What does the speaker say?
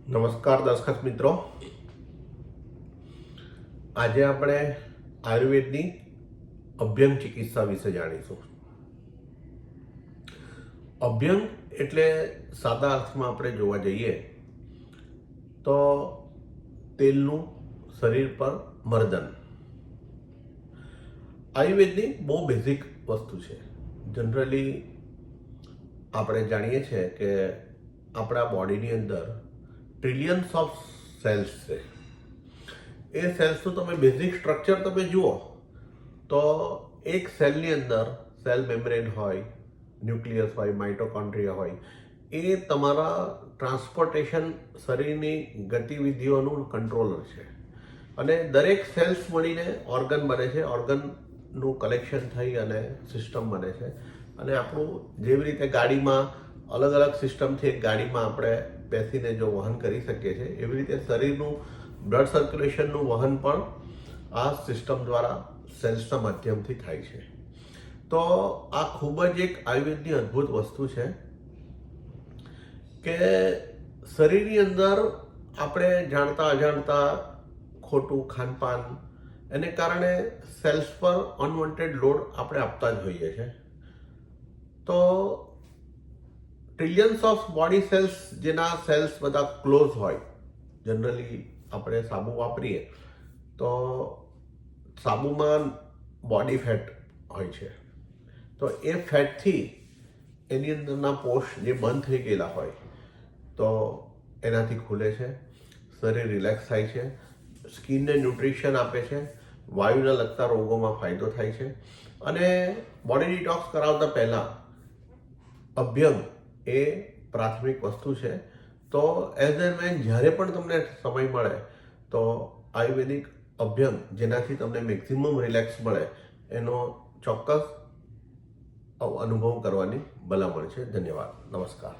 નમસ્કાર દર્શક મિત્રો, આજે આપણે આયુર્વેદની અભ્યંગ ચિકિત્સા વિશે જાણીશું. અભ્યંગ એટલે સાદા અર્થમાં આપણે જોવા જઈએ તો તેલનું શરીર પર મર્દન. આયુર્વેદની બહુ બેઝિક વસ્તુ છે. જનરલી આપણે જાણીએ છીએ કે આપણા બોડીની અંદર ટ્રિલિયન્સ ઓફ સેલ્સ છે. એ સેલ્સનું તમે બેઝિક સ્ટ્રક્ચર તમે જુઓ તો એક સેલની અંદર સેલ મેમ્બ્રેન હોય, ન્યુક્લિયસ હોય, માઇટોકોન્ડ્રિયા હોય. એ તમારા ટ્રાન્સપોર્ટેશન શરીરની ગતિવિધિઓનું કંટ્રોલર છે. અને દરેક સેલ્સ મળીને ઓર્ગન બને છે. ઓર્ગનનું કલેક્શન થઈ અને સિસ્ટમ બને છે. અને આપણું જેવી રીતે ગાડીમાં અલગ અલગ સિસ્ટમથી એક ગાડીમાં આપણે બેસીને જો વહન કરી શકીએ છીએ, એવી રીતે શરીરનું બ્લડ સર્ક્યુલેશનનું વહન પણ આ સિસ્ટમ દ્વારા સેલ્સના માધ્યમથી થાય છે. તો આ ખૂબ જ એક આયુર્વેદની અદ્ભુત વસ્તુ છે કે શરીરની અંદર આપણે જાણતા અજાણતા ખોટું ખાનપાન એને કારણે સેલ્સ પર અનવોન્ટેડ લોડ આપણે આપતા જ હોઈએ છીએ. તો ટ્રિલિયન્સ ઓફ બોડી સેલ્સ, જેના સેલ્સ બધા ક્લોઝ હોય, જનરલી આપણે સાબુ વાપરીએ તો સાબુમાં બોડી ફેટ હોય છે. તો એ ફેટથી એની અંદરના પોષ જે બંધ થઈ ગયેલા હોય તો એનાથી ખુલે છે, શરીર રિલેક્સ થાય છે, સ્કિનને ન્યુટ્રિશન આપે છે, વાયુના લગતા રોગોમાં ફાયદો થાય છે. અને બોડી ડિટોક્સ કરાવતા પહેલાં અભ્યંગ એ પ્રાથમિક વસ્તુ છે. તો એઝ એન વેન જ્યારે પણ તમને સમય મળે તો આયુર્વેદિક અભ્યંગ, જેનાથી તમને મેક્સિમમ રિલેક્સ મળે, એનો ચોક્કસ અનુભવ કરવાની ભલામણ છે. ધન્યવાદ. નમસ્કાર.